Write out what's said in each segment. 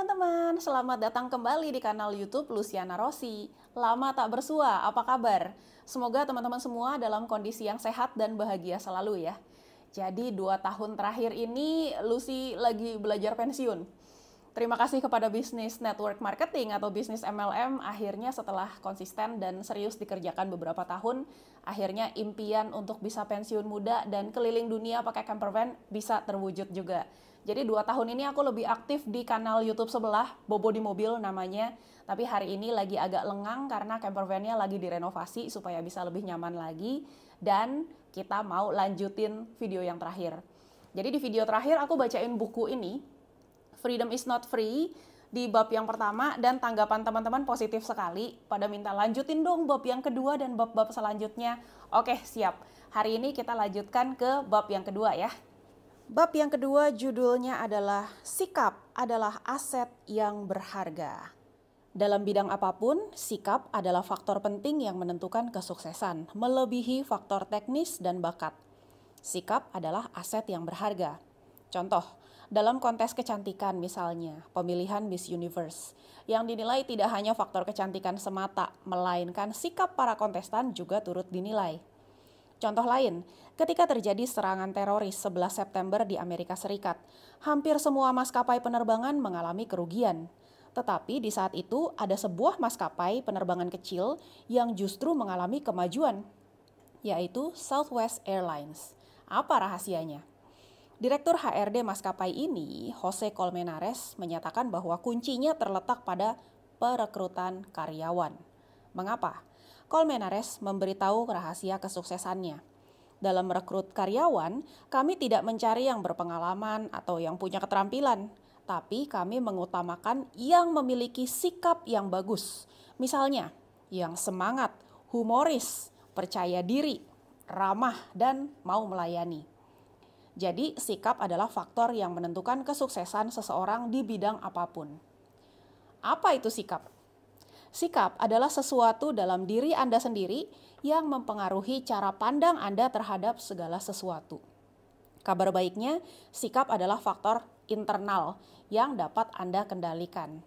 teman-teman, selamat datang kembali di kanal YouTube Luciana Rossi. Lama tak bersua, apa kabar? Semoga teman-teman semua dalam kondisi yang sehat dan bahagia selalu ya. Jadi 2 tahun terakhir ini Lucy lagi belajar pensiun. Terima kasih kepada bisnis network marketing atau bisnis MLM, akhirnya setelah konsisten dan serius dikerjakan beberapa tahun, akhirnya impian untuk bisa pensiun muda dan keliling dunia pakai campervan bisa terwujud juga. Jadi 2 tahun ini aku lebih aktif di kanal YouTube sebelah, Bobo di Mobil namanya. Tapi hari ini lagi agak lengang karena campervan-nya lagi direnovasi supaya bisa lebih nyaman lagi. Dan kita mau lanjutin video yang terakhir. Jadi di video terakhir aku bacain buku ini, Freedom is Not Free, di bab yang pertama, dan tanggapan teman-teman positif sekali. Pada minta lanjutin dong bab yang kedua dan bab-bab selanjutnya. Oke, siap. Hari ini kita lanjutkan ke bab yang kedua ya. Bab yang kedua judulnya adalah sikap adalah aset yang berharga. Dalam bidang apapun, sikap adalah faktor penting yang menentukan kesuksesan, melebihi faktor teknis dan bakat. Sikap adalah aset yang berharga. Contoh, dalam kontes kecantikan misalnya, pemilihan Miss Universe, yang dinilai tidak hanya faktor kecantikan semata, melainkan sikap para kontestan juga turut dinilai. Contoh lain, ketika terjadi serangan teroris 11 September di Amerika Serikat, hampir semua maskapai penerbangan mengalami kerugian. Tetapi di saat itu ada sebuah maskapai penerbangan kecil yang justru mengalami kemajuan, yaitu Southwest Airlines. Apa rahasianya? Direktur HRD maskapai ini, Jose Colmenares, menyatakan bahwa kuncinya terletak pada perekrutan karyawan. Mengapa? Colmenares memberitahu rahasia kesuksesannya. Dalam merekrut karyawan, kami tidak mencari yang berpengalaman atau yang punya keterampilan, tapi kami mengutamakan yang memiliki sikap yang bagus. Misalnya, yang semangat, humoris, percaya diri, ramah, dan mau melayani. Jadi, sikap adalah faktor yang menentukan kesuksesan seseorang di bidang apapun. Apa itu sikap? Sikap adalah sesuatu dalam diri Anda sendiri yang mempengaruhi cara pandang Anda terhadap segala sesuatu. Kabar baiknya, sikap adalah faktor internal yang dapat Anda kendalikan.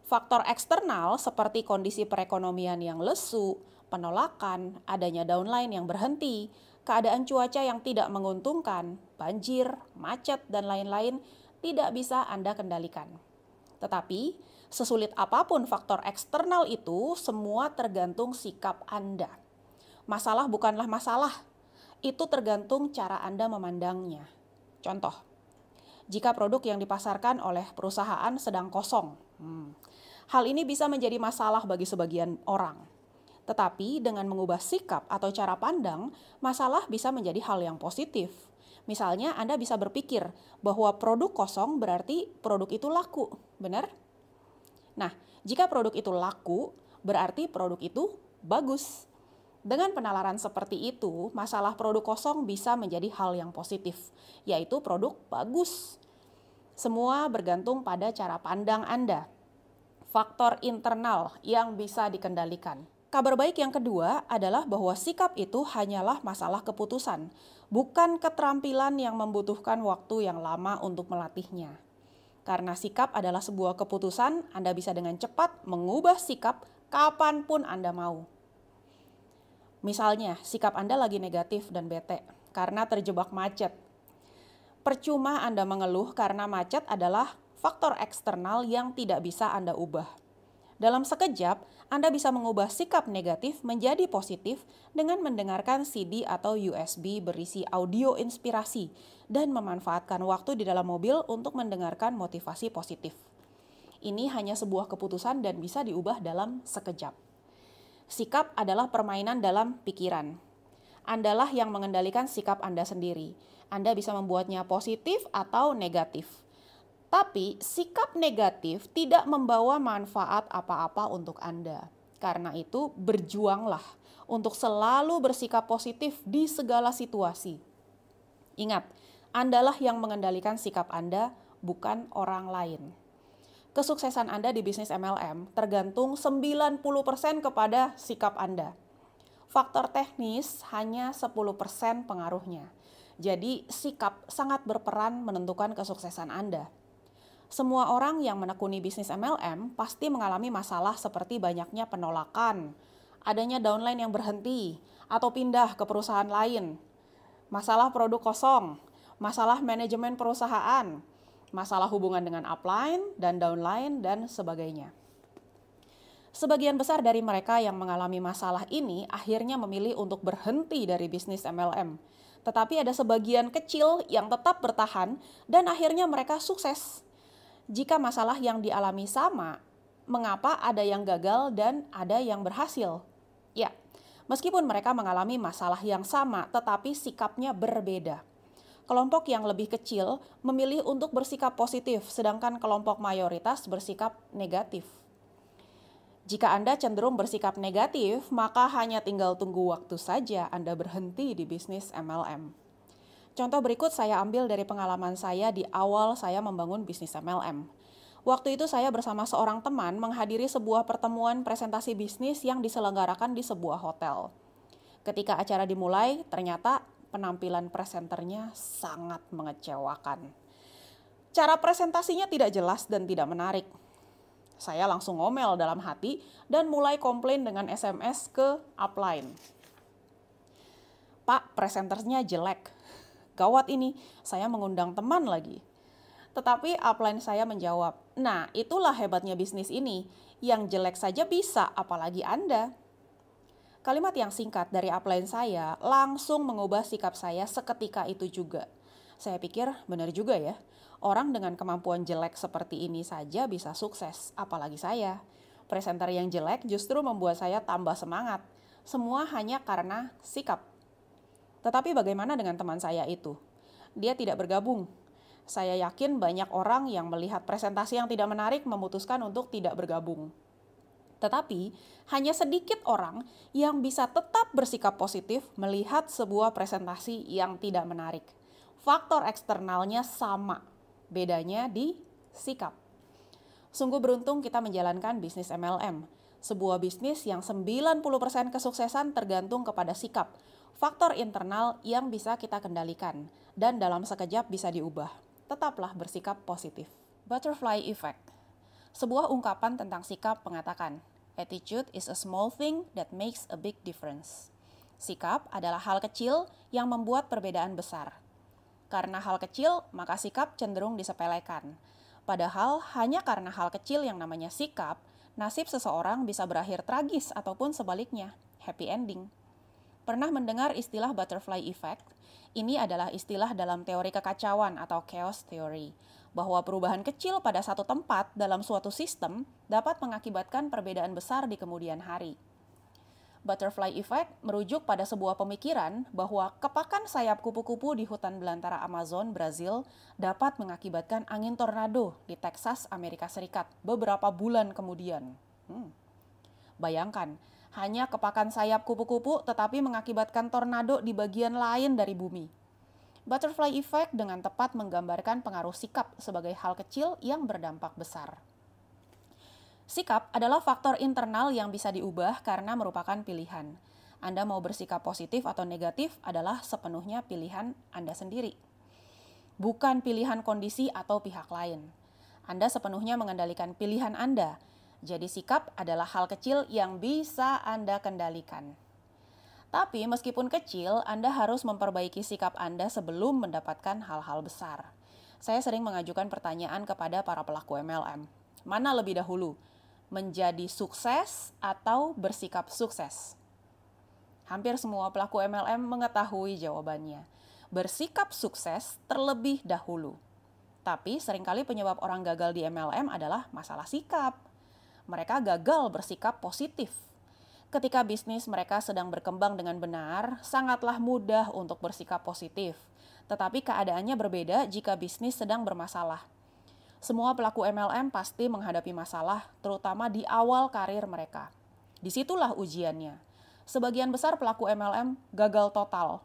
Faktor eksternal seperti kondisi perekonomian yang lesu, penolakan, adanya downline yang berhenti, keadaan cuaca yang tidak menguntungkan, banjir, macet, dan lain-lain tidak bisa Anda kendalikan. Tetapi, sesulit apapun faktor eksternal itu, semua tergantung sikap Anda. Masalah bukanlah masalah, itu tergantung cara Anda memandangnya. Contoh, jika produk yang dipasarkan oleh perusahaan sedang kosong, hal ini bisa menjadi masalah bagi sebagian orang. Tetapi dengan mengubah sikap atau cara pandang, masalah bisa menjadi hal yang positif. Misalnya Anda bisa berpikir bahwa produk kosong berarti produk itu laku, benar? Nah, jika produk itu laku, berarti produk itu bagus. Dengan penalaran seperti itu, masalah produk kosong bisa menjadi hal yang positif, yaitu produk bagus. Semua bergantung pada cara pandang Anda. Faktor internal yang bisa dikendalikan. Kabar baik yang kedua adalah bahwa sikap itu hanyalah masalah keputusan, bukan keterampilan yang membutuhkan waktu yang lama untuk melatihnya. Karena sikap adalah sebuah keputusan, Anda bisa dengan cepat mengubah sikap kapanpun Anda mau. Misalnya, sikap Anda lagi negatif dan bete karena terjebak macet. Percuma Anda mengeluh karena macet adalah faktor eksternal yang tidak bisa Anda ubah. Dalam sekejap, Anda bisa mengubah sikap negatif menjadi positif dengan mendengarkan CD atau USB berisi audio inspirasi dan memanfaatkan waktu di dalam mobil untuk mendengarkan motivasi positif. Ini hanya sebuah keputusan dan bisa diubah dalam sekejap. Sikap adalah permainan dalam pikiran. Andalah yang mengendalikan sikap Anda sendiri. Anda bisa membuatnya positif atau negatif. Tapi sikap negatif tidak membawa manfaat apa-apa untuk Anda. Karena itu berjuanglah untuk selalu bersikap positif di segala situasi. Ingat, Andalah yang mengendalikan sikap Anda, bukan orang lain. Kesuksesan Anda di bisnis MLM tergantung 90% kepada sikap Anda. Faktor teknis hanya 10% pengaruhnya. Jadi sikap sangat berperan menentukan kesuksesan Anda. Semua orang yang menekuni bisnis MLM pasti mengalami masalah seperti banyaknya penolakan, adanya downline yang berhenti, atau pindah ke perusahaan lain, masalah produk kosong, masalah manajemen perusahaan, masalah hubungan dengan upline dan downline, dan sebagainya. Sebagian besar dari mereka yang mengalami masalah ini akhirnya memilih untuk berhenti dari bisnis MLM. Tetapi ada sebagian kecil yang tetap bertahan dan akhirnya mereka sukses. Jika masalah yang dialami sama, mengapa ada yang gagal dan ada yang berhasil? Ya, meskipun mereka mengalami masalah yang sama tetapi sikapnya berbeda. Kelompok yang lebih kecil memilih untuk bersikap positif, sedangkan kelompok mayoritas bersikap negatif. Jika Anda cenderung bersikap negatif, maka hanya tinggal tunggu waktu saja Anda berhenti di bisnis MLM. Contoh berikut saya ambil dari pengalaman saya di awal saya membangun bisnis MLM. Waktu itu saya bersama seorang teman menghadiri sebuah pertemuan presentasi bisnis yang diselenggarakan di sebuah hotel. Ketika acara dimulai, ternyata penampilan presenternya sangat mengecewakan. Cara presentasinya tidak jelas dan tidak menarik. Saya langsung ngomel dalam hati dan mulai komplain dengan SMS ke upline. Pak, presenternya jelek. Gawat ini, saya mengundang teman lagi. Tetapi upline saya menjawab, nah itulah hebatnya bisnis ini. Yang jelek saja bisa, apalagi Anda. Kalimat yang singkat dari upline saya langsung mengubah sikap saya seketika itu juga. Saya pikir benar juga ya. Orang dengan kemampuan jelek seperti ini saja bisa sukses, apalagi saya. Presenter yang jelek justru membuat saya tambah semangat. Semua hanya karena sikap. Tetapi bagaimana dengan teman saya itu? Dia tidak bergabung. Saya yakin banyak orang yang melihat presentasi yang tidak menarik memutuskan untuk tidak bergabung. Tetapi hanya sedikit orang yang bisa tetap bersikap positif melihat sebuah presentasi yang tidak menarik. Faktor eksternalnya sama. Bedanya di sikap. Sungguh beruntung kita menjalankan bisnis MLM. Sebuah bisnis yang 90% kesuksesan tergantung kepada sikap. Faktor internal yang bisa kita kendalikan. Dan dalam sekejap bisa diubah. Tetaplah bersikap positif. Butterfly Effect. Sebuah ungkapan tentang sikap mengatakan, attitude is a small thing that makes a big difference. Sikap adalah hal kecil yang membuat perbedaan besar. Karena hal kecil, maka sikap cenderung disepelekan. Padahal hanya karena hal kecil yang namanya sikap, nasib seseorang bisa berakhir tragis ataupun sebaliknya, happy ending. Pernah mendengar istilah butterfly effect? Ini adalah istilah dalam teori kekacauan atau chaos theory, bahwa perubahan kecil pada satu tempat dalam suatu sistem dapat mengakibatkan perbedaan besar di kemudian hari. Butterfly effect merujuk pada sebuah pemikiran bahwa kepakan sayap kupu-kupu di hutan belantara Amazon, Brazil dapat mengakibatkan angin tornado di Texas, Amerika Serikat beberapa bulan kemudian. Bayangkan, hanya kepakan sayap kupu-kupu tetapi mengakibatkan tornado di bagian lain dari bumi. Butterfly effect dengan tepat menggambarkan pengaruh sikap sebagai hal kecil yang berdampak besar. Sikap adalah faktor internal yang bisa diubah karena merupakan pilihan. Anda mau bersikap positif atau negatif adalah sepenuhnya pilihan Anda sendiri. Bukan pilihan kondisi atau pihak lain. Anda sepenuhnya mengendalikan pilihan Anda. Jadi sikap adalah hal kecil yang bisa Anda kendalikan. Tapi meskipun kecil, Anda harus memperbaiki sikap Anda sebelum mendapatkan hal-hal besar. Saya sering mengajukan pertanyaan kepada para pelaku MLM. Mana lebih dahulu? Menjadi sukses atau bersikap sukses? Hampir semua pelaku MLM mengetahui jawabannya. Bersikap sukses terlebih dahulu. Tapi seringkali penyebab orang gagal di MLM adalah masalah sikap. Mereka gagal bersikap positif. Ketika bisnis mereka sedang berkembang dengan benar, sangatlah mudah untuk bersikap positif. Tetapi keadaannya berbeda jika bisnis sedang bermasalah. Semua pelaku MLM pasti menghadapi masalah, terutama di awal karir mereka. Disitulah ujiannya. Sebagian besar pelaku MLM gagal total.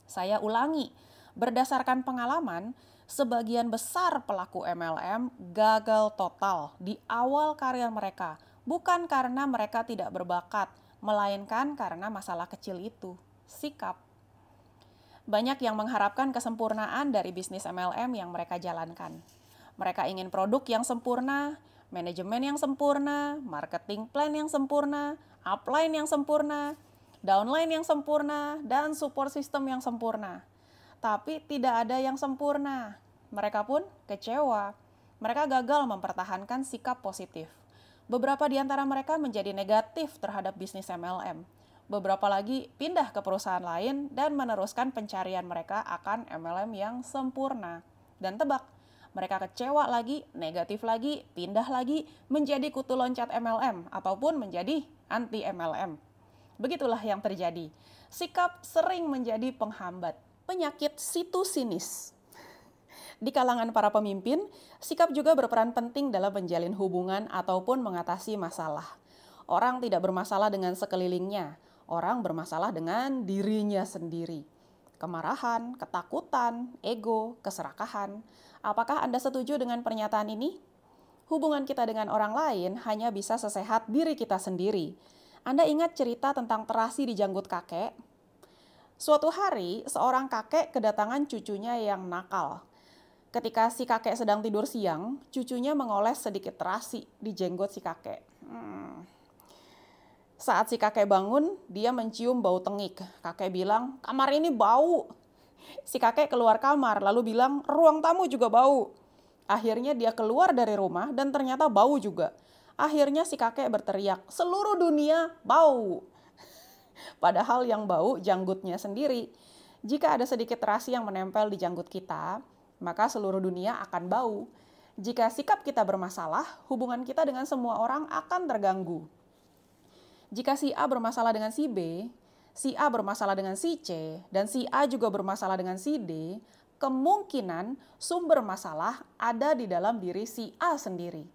Saya ulangi, berdasarkan pengalaman, sebagian besar pelaku MLM gagal total di awal karir mereka. Bukan karena mereka tidak berbakat, melainkan karena masalah kecil itu, sikap. Banyak yang mengharapkan kesempurnaan dari bisnis MLM yang mereka jalankan. Mereka ingin produk yang sempurna, manajemen yang sempurna, marketing plan yang sempurna, upline yang sempurna, downline yang sempurna, dan support system yang sempurna. Tapi tidak ada yang sempurna. Mereka pun kecewa. Mereka gagal mempertahankan sikap positif. Beberapa di antara mereka menjadi negatif terhadap bisnis MLM. Beberapa lagi pindah ke perusahaan lain dan meneruskan pencarian mereka akan MLM yang sempurna. Dan tebak, mereka kecewa lagi, negatif lagi, pindah lagi, menjadi kutu loncat MLM ataupun menjadi anti MLM. Begitulah yang terjadi. Sikap sering menjadi penghambat. Penyakit situ sinis. Di kalangan para pemimpin, sikap juga berperan penting dalam menjalin hubungan ataupun mengatasi masalah. Orang tidak bermasalah dengan sekelilingnya, orang bermasalah dengan dirinya sendiri. Kemarahan, ketakutan, ego, keserakahan. Apakah Anda setuju dengan pernyataan ini? Hubungan kita dengan orang lain hanya bisa sesehat diri kita sendiri. Anda ingat cerita tentang terasi di janggut kakek? Suatu hari, seorang kakek kedatangan cucunya yang nakal. Ketika si kakek sedang tidur siang, cucunya mengoles sedikit terasi di jenggot si kakek. Saat si kakek bangun, dia mencium bau tengik. Kakek bilang, "Kamar ini bau." Si kakek keluar kamar, lalu bilang, "Ruang tamu juga bau." Akhirnya dia keluar dari rumah dan ternyata bau juga. Akhirnya si kakek berteriak, "Seluruh dunia bau." Padahal yang bau janggutnya sendiri. Jika ada sedikit terasi yang menempel di janggut kita, maka seluruh dunia akan bau. Jika sikap kita bermasalah, hubungan kita dengan semua orang akan terganggu. Jika si A bermasalah dengan si B, si A bermasalah dengan si C, dan si A juga bermasalah dengan si D, kemungkinan sumber masalah ada di dalam diri si A sendiri.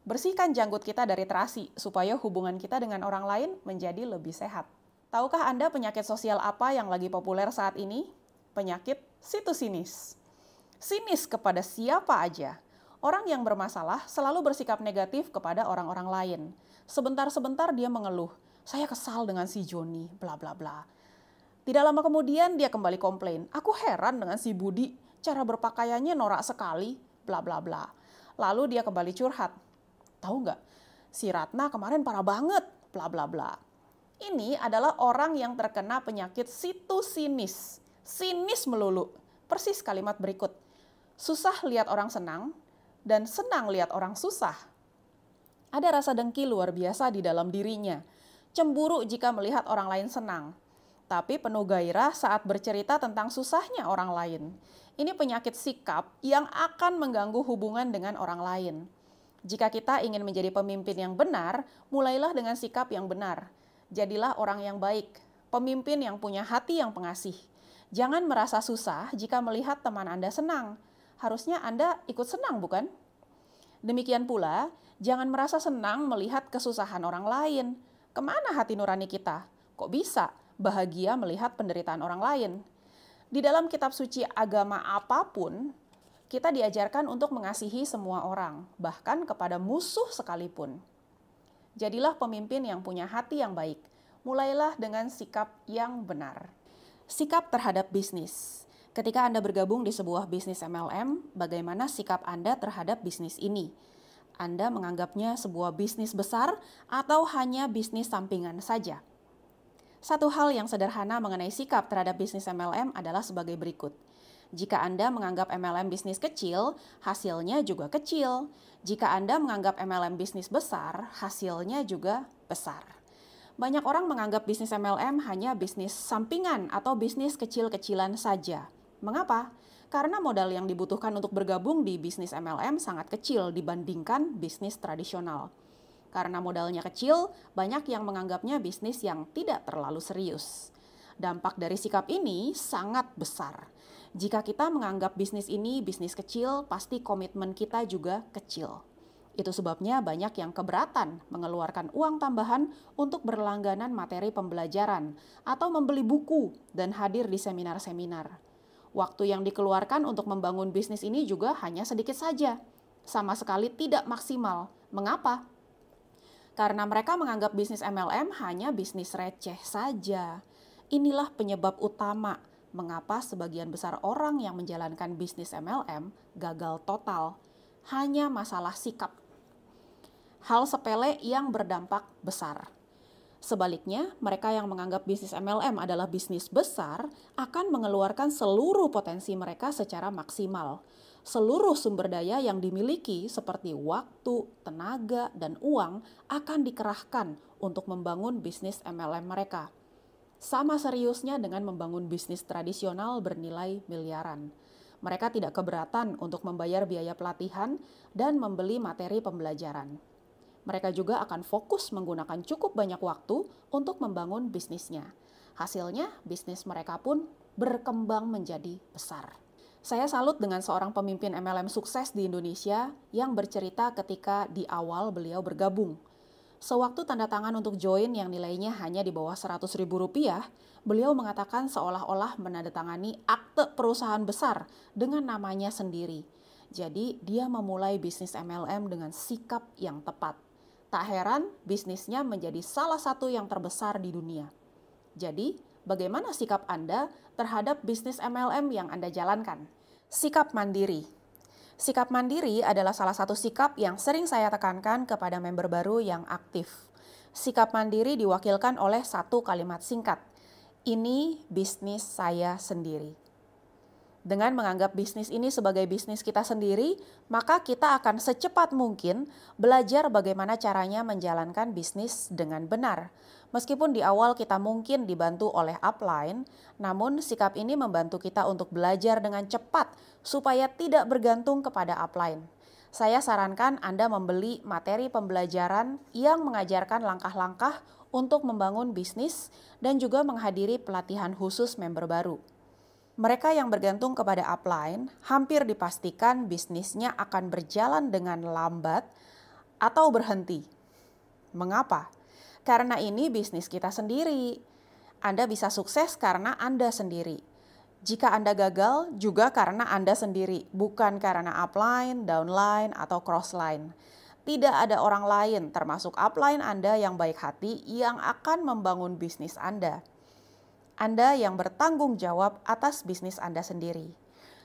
Bersihkan janggut kita dari terasi supaya hubungan kita dengan orang lain menjadi lebih sehat. Tahukah Anda penyakit sosial apa yang lagi populer saat ini? Penyakit situ sinis. Sinis kepada siapa aja. Orang yang bermasalah selalu bersikap negatif kepada orang-orang lain. Sebentar-sebentar dia mengeluh, "Saya kesal dengan si Joni, bla bla bla." Tidak lama kemudian dia kembali komplain, "Aku heran dengan si Budi, cara berpakaiannya norak sekali, bla bla bla." Lalu dia kembali curhat, "Tahu nggak, si Ratna kemarin parah banget, bla bla bla." Ini adalah orang yang terkena penyakit situ sinis. Sinis melulu. Persis kalimat berikut. Susah lihat orang senang, dan senang lihat orang susah. Ada rasa dengki luar biasa di dalam dirinya. Cemburu jika melihat orang lain senang. Tapi penuh gairah saat bercerita tentang susahnya orang lain. Ini penyakit sikap yang akan mengganggu hubungan dengan orang lain. Jika kita ingin menjadi pemimpin yang benar, mulailah dengan sikap yang benar. Jadilah orang yang baik, pemimpin yang punya hati yang pengasih. Jangan merasa susah jika melihat teman Anda senang. Harusnya Anda ikut senang, bukan? Demikian pula, jangan merasa senang melihat kesusahan orang lain. Kemana hati nurani kita? Kok bisa bahagia melihat penderitaan orang lain? Di dalam kitab suci agama apapun, kita diajarkan untuk mengasihi semua orang, bahkan kepada musuh sekalipun. Jadilah pemimpin yang punya hati yang baik. Mulailah dengan sikap yang benar. Sikap terhadap bisnis. Ketika Anda bergabung di sebuah bisnis MLM, bagaimana sikap Anda terhadap bisnis ini? Anda menganggapnya sebuah bisnis besar atau hanya bisnis sampingan saja? Satu hal yang sederhana mengenai sikap terhadap bisnis MLM adalah sebagai berikut. Jika Anda menganggap MLM bisnis kecil, hasilnya juga kecil. Jika Anda menganggap MLM bisnis besar, hasilnya juga besar. Banyak orang menganggap bisnis MLM hanya bisnis sampingan atau bisnis kecil-kecilan saja. Mengapa? Karena modal yang dibutuhkan untuk bergabung di bisnis MLM sangat kecil dibandingkan bisnis tradisional. Karena modalnya kecil, banyak yang menganggapnya bisnis yang tidak terlalu serius. Dampak dari sikap ini sangat besar. Jika kita menganggap bisnis ini bisnis kecil, pasti komitmen kita juga kecil. Itu sebabnya banyak yang keberatan mengeluarkan uang tambahan untuk berlangganan materi pembelajaran atau membeli buku dan hadir di seminar-seminar. Waktu yang dikeluarkan untuk membangun bisnis ini juga hanya sedikit saja, sama sekali tidak maksimal. Mengapa? Karena mereka menganggap bisnis MLM hanya bisnis receh saja. Inilah penyebab utama mengapa sebagian besar orang yang menjalankan bisnis MLM gagal total. hanya masalah sikap. Hal sepele yang berdampak besar. Sebaliknya, mereka yang menganggap bisnis MLM adalah bisnis besar akan mengeluarkan seluruh potensi mereka secara maksimal. Seluruh sumber daya yang dimiliki seperti waktu, tenaga, dan uang akan dikerahkan untuk membangun bisnis MLM mereka. Sama seriusnya dengan membangun bisnis tradisional bernilai miliaran. Mereka tidak keberatan untuk membayar biaya pelatihan dan membeli materi pembelajaran. Mereka juga akan fokus menggunakan cukup banyak waktu untuk membangun bisnisnya. Hasilnya, bisnis mereka pun berkembang menjadi besar. Saya salut dengan seorang pemimpin MLM sukses di Indonesia yang bercerita ketika di awal beliau bergabung. Sewaktu tanda tangan untuk join yang nilainya hanya di bawah Rp100.000, beliau mengatakan seolah-olah menandatangani akte perusahaan besar dengan namanya sendiri. Jadi dia memulai bisnis MLM dengan sikap yang tepat. Tak heran bisnisnya menjadi salah satu yang terbesar di dunia. Jadi, bagaimana sikap Anda terhadap bisnis MLM yang Anda jalankan? Sikap mandiri. Sikap mandiri adalah salah satu sikap yang sering saya tekankan kepada member baru yang aktif. Sikap mandiri diwakilkan oleh satu kalimat singkat. Ini bisnis saya sendiri. Dengan menganggap bisnis ini sebagai bisnis kita sendiri, maka kita akan secepat mungkin belajar bagaimana caranya menjalankan bisnis dengan benar. Meskipun di awal kita mungkin dibantu oleh upline, namun sikap ini membantu kita untuk belajar dengan cepat supaya tidak bergantung kepada upline. Saya sarankan Anda membeli materi pembelajaran yang mengajarkan langkah-langkah untuk membangun bisnis dan juga menghadiri pelatihan khusus member baru. Mereka yang bergantung kepada upline hampir dipastikan bisnisnya akan berjalan dengan lambat atau berhenti. Mengapa? Karena ini bisnis kita sendiri. Anda bisa sukses karena Anda sendiri. Jika Anda gagal juga karena Anda sendiri, bukan karena upline, downline, atau crossline. Tidak ada orang lain termasuk upline Anda yang baik hati yang akan membangun bisnis Anda. Anda yang bertanggung jawab atas bisnis Anda sendiri.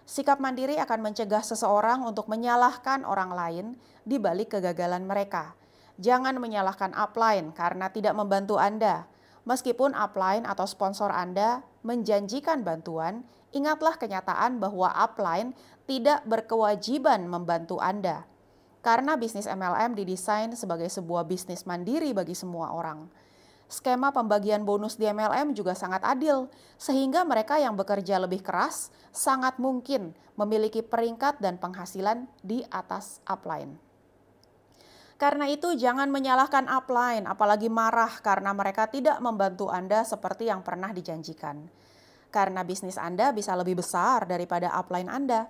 Sikap mandiri akan mencegah seseorang untuk menyalahkan orang lain di balik kegagalan mereka. Jangan menyalahkan upline karena tidak membantu Anda. Meskipun upline atau sponsor Anda menjanjikan bantuan, ingatlah kenyataan bahwa upline tidak berkewajiban membantu Anda. Karena bisnis MLM didesain sebagai sebuah bisnis mandiri bagi semua orang. Skema pembagian bonus di MLM juga sangat adil, sehingga mereka yang bekerja lebih keras sangat mungkin memiliki peringkat dan penghasilan di atas upline. Karena itu jangan menyalahkan upline, apalagi marah karena mereka tidak membantu Anda seperti yang pernah dijanjikan. Karena bisnis Anda bisa lebih besar daripada upline Anda.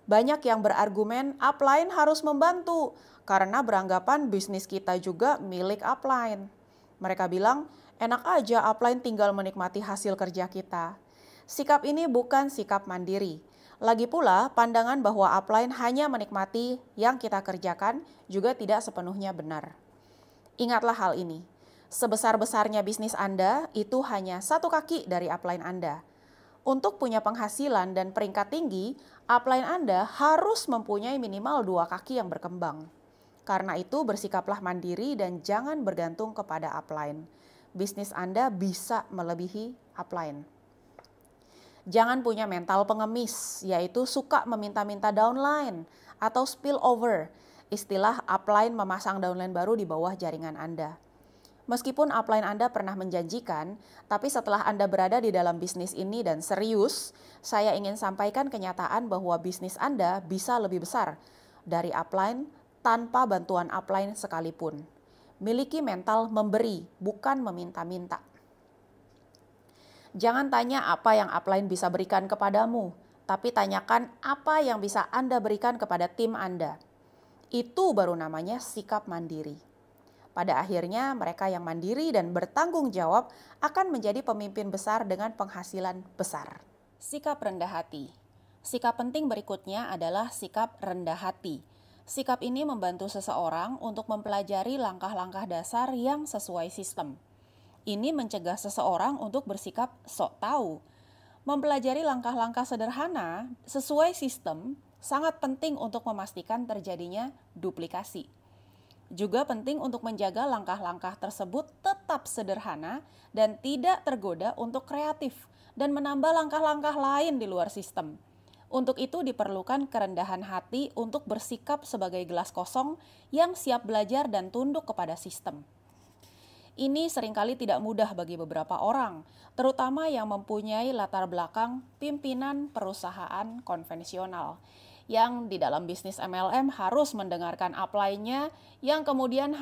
Banyak yang berargumen upline harus membantu karena beranggapan bisnis kita juga milik upline. Mereka bilang, enak aja upline tinggal menikmati hasil kerja kita. Sikap ini bukan sikap mandiri. Lagi pula, pandangan bahwa upline hanya menikmati yang kita kerjakan juga tidak sepenuhnya benar. Ingatlah hal ini. Sebesar-besarnya bisnis Anda, itu hanya satu kaki dari upline Anda. Untuk punya penghasilan dan peringkat tinggi, upline Anda harus mempunyai minimal 2 kaki yang berkembang. Karena itu bersikaplah mandiri dan jangan bergantung kepada upline. Bisnis Anda bisa melebihi upline. Jangan punya mental pengemis, yaitu suka meminta-minta downline atau spillover. Istilah upline memasang downline baru di bawah jaringan Anda. Meskipun upline Anda pernah menjanjikan, tapi setelah Anda berada di dalam bisnis ini dan serius, saya ingin sampaikan kenyataan bahwa bisnis Anda bisa lebih besar dari upline tanpa bantuan upline sekalipun. Miliki mental memberi, bukan meminta-minta. Jangan tanya apa yang upline bisa berikan kepadamu, tapi tanyakan apa yang bisa Anda berikan kepada tim Anda. Itu baru namanya sikap mandiri. Pada akhirnya, mereka yang mandiri dan bertanggung jawab akan menjadi pemimpin besar dengan penghasilan besar. Sikap rendah hati. Sikap penting berikutnya adalah sikap rendah hati. Sikap ini membantu seseorang untuk mempelajari langkah-langkah dasar yang sesuai sistem. Ini mencegah seseorang untuk bersikap sok tahu. Mempelajari langkah-langkah sederhana sesuai sistem Sangat penting untuk memastikan terjadinya duplikasi. Juga penting untuk menjaga langkah-langkah tersebut tetap sederhana dan tidak tergoda untuk kreatif dan menambah langkah-langkah lain di luar sistem. Untuk itu diperlukan kerendahan hati untuk bersikap sebagai gelas kosong yang siap belajar dan tunduk kepada sistem. Ini seringkali tidak mudah bagi beberapa orang, terutama yang mempunyai latar belakang pimpinan perusahaan konvensional, yang di dalam bisnis MLM harus mendengarkan upline-nya yang kemungkinan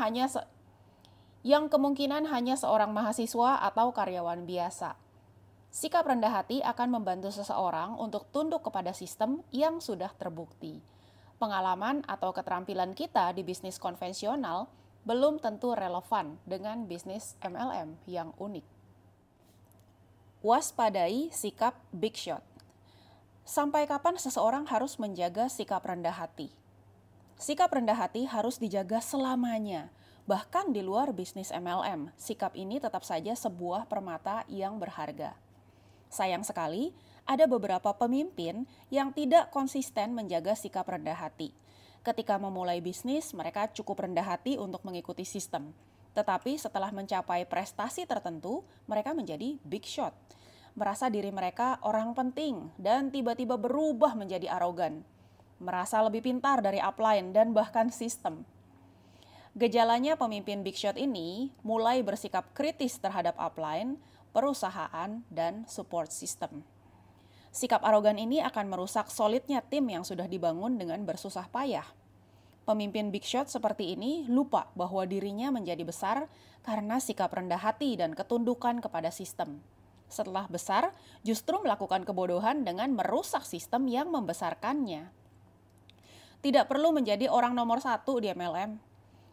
hanya seorang mahasiswa atau karyawan biasa. Sikap rendah hati akan membantu seseorang untuk tunduk kepada sistem yang sudah terbukti. Pengalaman atau keterampilan kita di bisnis konvensional belum tentu relevan dengan bisnis MLM yang unik. Waspadai sikap big shot. Sampai kapan seseorang harus menjaga sikap rendah hati? Sikap rendah hati harus dijaga selamanya. Bahkan di luar bisnis MLM, sikap ini tetap saja sebuah permata yang berharga. Sayang sekali, ada beberapa pemimpin yang tidak konsisten menjaga sikap rendah hati. Ketika memulai bisnis, mereka cukup rendah hati untuk mengikuti sistem. Tetapi setelah mencapai prestasi tertentu, mereka menjadi big shot. Merasa diri mereka orang penting dan tiba-tiba berubah menjadi arogan. Merasa lebih pintar dari upline dan bahkan sistem. Gejalanya pemimpin big shot ini mulai bersikap kritis terhadap upline, perusahaan, dan support system. Sikap arogan ini akan merusak solidnya tim yang sudah dibangun dengan bersusah payah. Pemimpin big shot seperti ini lupa bahwa dirinya menjadi besar karena sikap rendah hati dan ketundukan kepada sistem. Setelah besar, justru melakukan kebodohan dengan merusak sistem yang membesarkannya. Tidak perlu menjadi orang nomor 1 di MLM.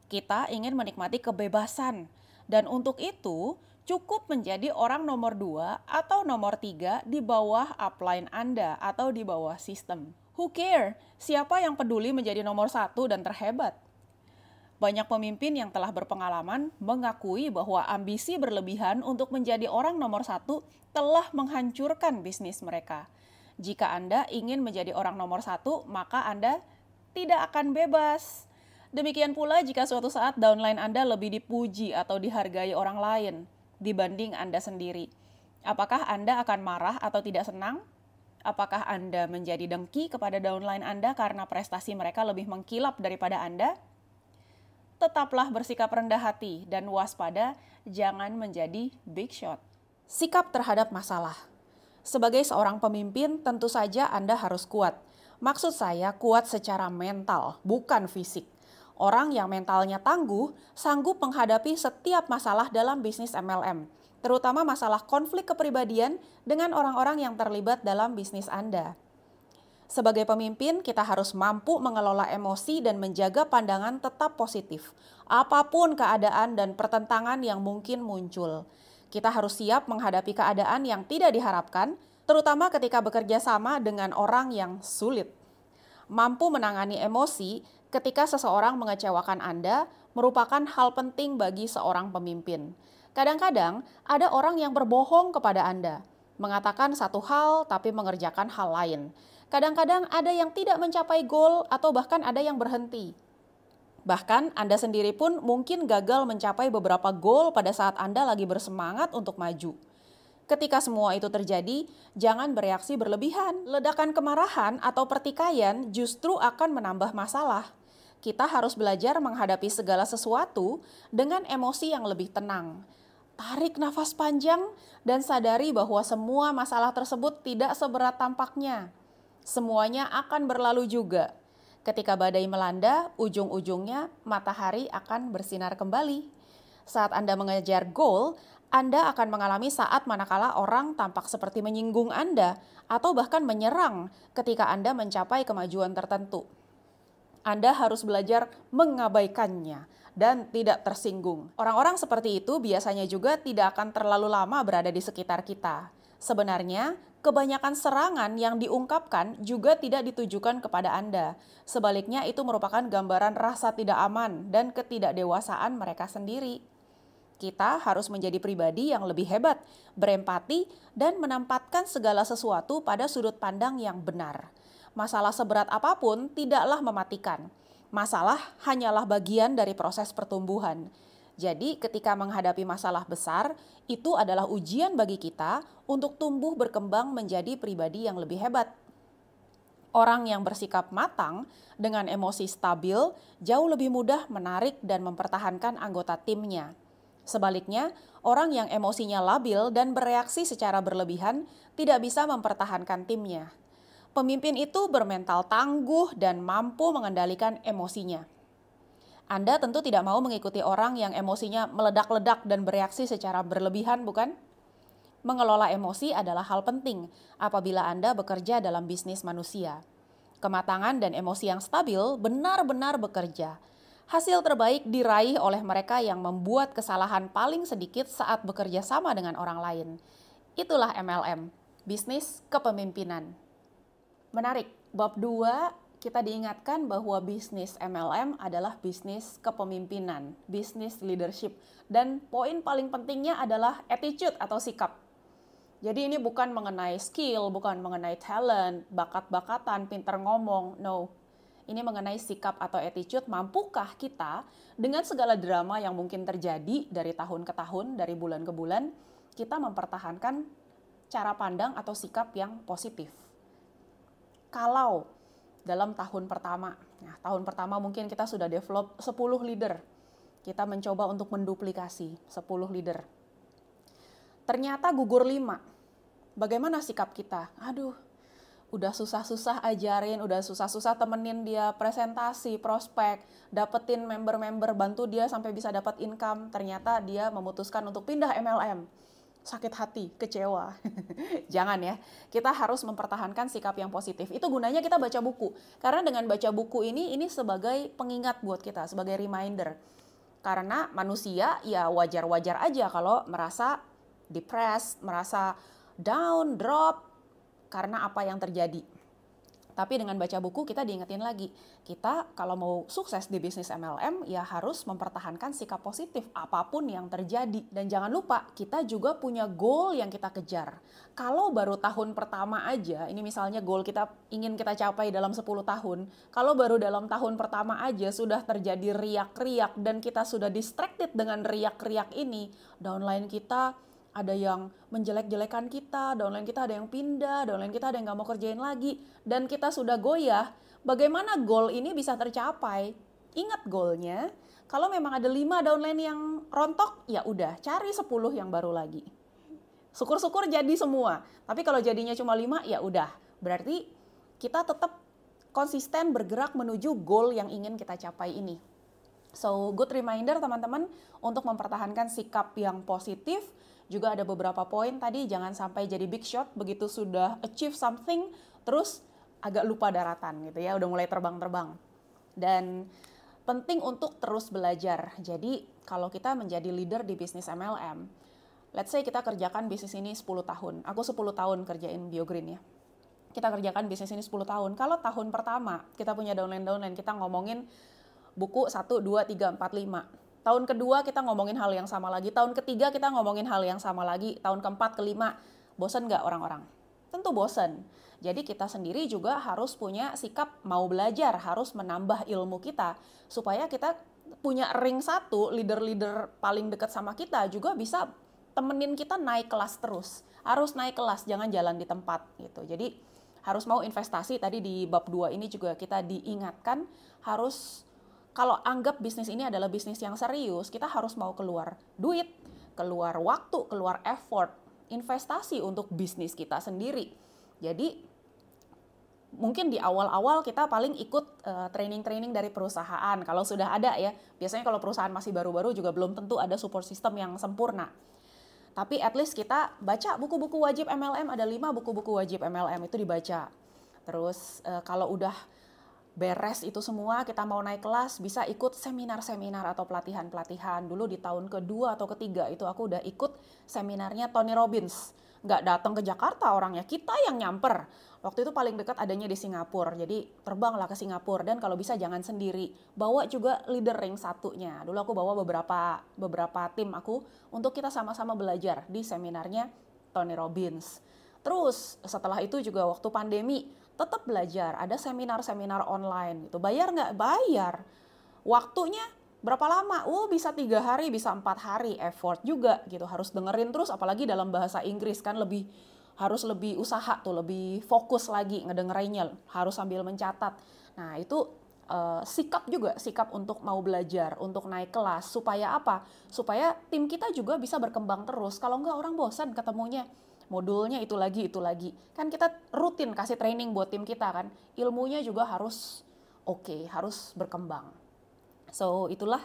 Kita ingin menikmati kebebasan, dan untuk itu cukup menjadi orang nomor 2 atau nomor 3 di bawah upline Anda atau di bawah sistem. Who care? Siapa yang peduli menjadi nomor 1 dan terhebat? Banyak pemimpin yang telah berpengalaman mengakui bahwa ambisi berlebihan untuk menjadi orang nomor 1 telah menghancurkan bisnis mereka. Jika Anda ingin menjadi orang nomor 1, maka Anda tidak akan bebas. Demikian pula jika suatu saat downline Anda lebih dipuji atau dihargai orang lain dibanding Anda sendiri. Apakah Anda akan marah atau tidak senang? Apakah Anda menjadi dengki kepada downline Anda karena prestasi mereka lebih mengkilap daripada Anda? Tetaplah bersikap rendah hati dan waspada, jangan menjadi big shot. Sikap terhadap masalah. Sebagai seorang pemimpin, tentu saja Anda harus kuat. Maksud saya kuat secara mental, bukan fisik. Orang yang mentalnya tangguh, sanggup menghadapi setiap masalah dalam bisnis MLM, terutama masalah konflik kepribadian dengan orang-orang yang terlibat dalam bisnis Anda. Sebagai pemimpin, kita harus mampu mengelola emosi dan menjaga pandangan tetap positif, apapun keadaan dan pertentangan yang mungkin muncul. Kita harus siap menghadapi keadaan yang tidak diharapkan, terutama ketika bekerja sama dengan orang yang sulit. Mampu menangani emosi ketika seseorang mengecewakan Anda merupakan hal penting bagi seorang pemimpin. Kadang-kadang ada orang yang berbohong kepada Anda, mengatakan satu hal tapi mengerjakan hal lain. Kadang-kadang ada yang tidak mencapai goal atau bahkan ada yang berhenti. Bahkan Anda sendiri pun mungkin gagal mencapai beberapa goal pada saat Anda lagi bersemangat untuk maju. Ketika semua itu terjadi, jangan bereaksi berlebihan. Ledakan kemarahan atau pertikaian justru akan menambah masalah. Kita harus belajar menghadapi segala sesuatu dengan emosi yang lebih tenang. Tarik nafas panjang dan sadari bahwa semua masalah tersebut tidak seberat tampaknya. Semuanya akan berlalu juga. Ketika badai melanda, ujung-ujungnya matahari akan bersinar kembali. Saat Anda mengejar goal, Anda akan mengalami saat manakala orang tampak seperti menyinggung Anda atau bahkan menyerang ketika Anda mencapai kemajuan tertentu. Anda harus belajar mengabaikannya dan tidak tersinggung. Orang-orang seperti itu biasanya juga tidak akan terlalu lama berada di sekitar kita. Sebenarnya, kebanyakan serangan yang diungkapkan juga tidak ditujukan kepada Anda. Sebaliknya, itu merupakan gambaran rasa tidak aman dan ketidakdewasaan mereka sendiri. Kita harus menjadi pribadi yang lebih hebat, berempati, dan menempatkan segala sesuatu pada sudut pandang yang benar. Masalah seberat apapun tidaklah mematikan. Masalah hanyalah bagian dari proses pertumbuhan. Jadi ketika menghadapi masalah besar, itu adalah ujian bagi kita untuk tumbuh berkembang menjadi pribadi yang lebih hebat. Orang yang bersikap matang dengan emosi stabil jauh lebih mudah menarik dan mempertahankan anggota timnya. Sebaliknya, orang yang emosinya labil dan bereaksi secara berlebihan tidak bisa mempertahankan timnya. Pemimpin itu bermental tangguh dan mampu mengendalikan emosinya. Anda tentu tidak mau mengikuti orang yang emosinya meledak-ledak dan bereaksi secara berlebihan, bukan? Mengelola emosi adalah hal penting apabila Anda bekerja dalam bisnis manusia. Kematangan dan emosi yang stabil benar-benar bekerja. Hasil terbaik diraih oleh mereka yang membuat kesalahan paling sedikit saat bekerja sama dengan orang lain. Itulah MLM, bisnis kepemimpinan. Menarik, bab 2 kita diingatkan bahwa bisnis MLM adalah bisnis kepemimpinan, bisnis leadership. Dan poin paling pentingnya adalah attitude atau sikap. Jadi ini bukan mengenai skill, bukan mengenai talent, bakat-bakatan, pinter ngomong, no. Ini mengenai sikap atau attitude, mampukah kita dengan segala drama yang mungkin terjadi dari tahun ke tahun, dari bulan ke bulan, kita mempertahankan cara pandang atau sikap yang positif. Kalau dalam tahun pertama, nah tahun pertama mungkin kita sudah develop 10 leader, kita mencoba untuk menduplikasi 10 leader. Ternyata gugur 5. Bagaimana sikap kita? Aduh, udah susah-susah ajarin, udah susah-susah temenin dia presentasi, prospek, dapetin member-member, bantu dia sampai bisa dapat income. Ternyata dia memutuskan untuk pindah MLM. Sakit hati, kecewa. Jangan ya, kita harus mempertahankan sikap yang positif. Itu gunanya kita baca buku. Karena dengan baca buku ini sebagai pengingat buat kita, sebagai reminder. Karena manusia ya wajar-wajar aja kalau merasa depressed, merasa down, drop, karena apa yang terjadi. Tapi dengan baca buku kita diingetin lagi, kita kalau mau sukses di bisnis MLM ya harus mempertahankan sikap positif apapun yang terjadi. Dan jangan lupa, kita juga punya goal yang kita kejar. Kalau baru tahun pertama aja, ini misalnya goal kita ingin kita capai dalam 10 tahun, kalau baru dalam tahun pertama aja sudah terjadi riak-riak dan kita sudah distracted dengan riak-riak ini, downline kita ada yang menjelek-jelekan kita, downline kita ada yang pindah, downline kita ada yang nggak mau kerjain lagi, dan kita sudah goyah. Bagaimana goal ini bisa tercapai? Ingat goalnya, kalau memang ada 5 downline yang rontok, ya udah cari 10 yang baru lagi. Syukur-syukur jadi semua, tapi kalau jadinya cuma 5, ya udah. Berarti kita tetap konsisten bergerak menuju goal yang ingin kita capai ini. So, good reminder teman-teman untuk mempertahankan sikap yang positif. Juga ada beberapa poin tadi, jangan sampai jadi big shot begitu sudah achieve something, terus agak lupa daratan gitu ya, udah mulai terbang-terbang. Dan penting untuk terus belajar. Jadi kalau kita menjadi leader di bisnis MLM, let's say kita kerjakan bisnis ini 10 tahun. Aku 10 tahun kerjain BioGreen ya. Kita kerjakan bisnis ini 10 tahun. Kalau tahun pertama kita punya downline, kita ngomongin buku 1, 2, 3, 4, 5. Tahun kedua kita ngomongin hal yang sama lagi. Tahun ketiga kita ngomongin hal yang sama lagi. Tahun keempat, kelima. Bosen nggak orang-orang? Tentu bosen. Jadi kita sendiri juga harus punya sikap mau belajar. Harus menambah ilmu kita. Supaya kita punya ring 1, leader-leader paling dekat sama kita juga bisa temenin kita naik kelas terus. Harus naik kelas, jangan jalan di tempat gitu. Jadi harus mau investasi. Tadi di bab 2 ini juga kita diingatkan harus, kalau anggap bisnis ini adalah bisnis yang serius, kita harus mau keluar duit, keluar waktu, keluar effort, investasi untuk bisnis kita sendiri. Jadi mungkin di awal-awal kita paling ikut training-training dari perusahaan. Kalau sudah ada ya, biasanya kalau perusahaan masih baru-baru juga belum tentu ada support system yang sempurna. Tapi at least kita baca buku-buku wajib MLM, ada 5 buku-buku wajib MLM itu dibaca. Terus kalau udah beres itu semua, kita mau naik kelas, bisa ikut seminar-seminar atau pelatihan-pelatihan. Dulu di tahun kedua atau ketiga itu aku udah ikut seminarnya Tony Robbins. Nggak datang ke Jakarta orangnya, kita yang nyamper. Waktu itu paling dekat adanya di Singapura, jadi terbanglah ke Singapura. Dan kalau bisa jangan sendiri, bawa juga leader ring 1-nya. Dulu aku bawa beberapa tim aku untuk kita sama-sama belajar di seminarnya Tony Robbins. Terus setelah itu juga waktu pandemi, tetap belajar. Ada seminar-seminar online gitu. Bayar nggak? Bayar. Waktunya berapa lama? Bisa 3 hari, bisa 4 hari. Effort juga gitu. Harus dengerin terus, apalagi dalam bahasa Inggris kan harus lebih usaha tuh, lebih fokus lagi ngedengerinnya. Harus sambil mencatat. Nah itu sikap untuk mau belajar, untuk naik kelas. Supaya apa? Supaya tim kita juga bisa berkembang terus. Kalau nggak orang bosan ketemunya. Modulnya itu lagi. Kan kita rutin kasih training buat tim kita kan. Ilmunya juga harus harus berkembang. So, itulah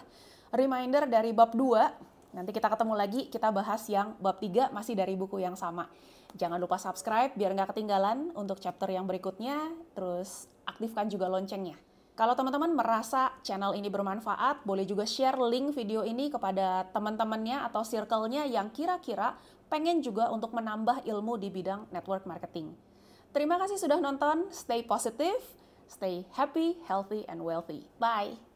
reminder dari bab 2. Nanti kita ketemu lagi, kita bahas yang bab 3 masih dari buku yang sama. Jangan lupa subscribe biar nggak ketinggalan untuk chapter yang berikutnya. Terus aktifkan juga loncengnya. Kalau teman-teman merasa channel ini bermanfaat, boleh juga share link video ini kepada teman-temannya atau circle-nya yang kira-kira pengen juga untuk menambah ilmu di bidang network marketing. Terima kasih sudah nonton, stay positive, stay happy, healthy, and wealthy. Bye!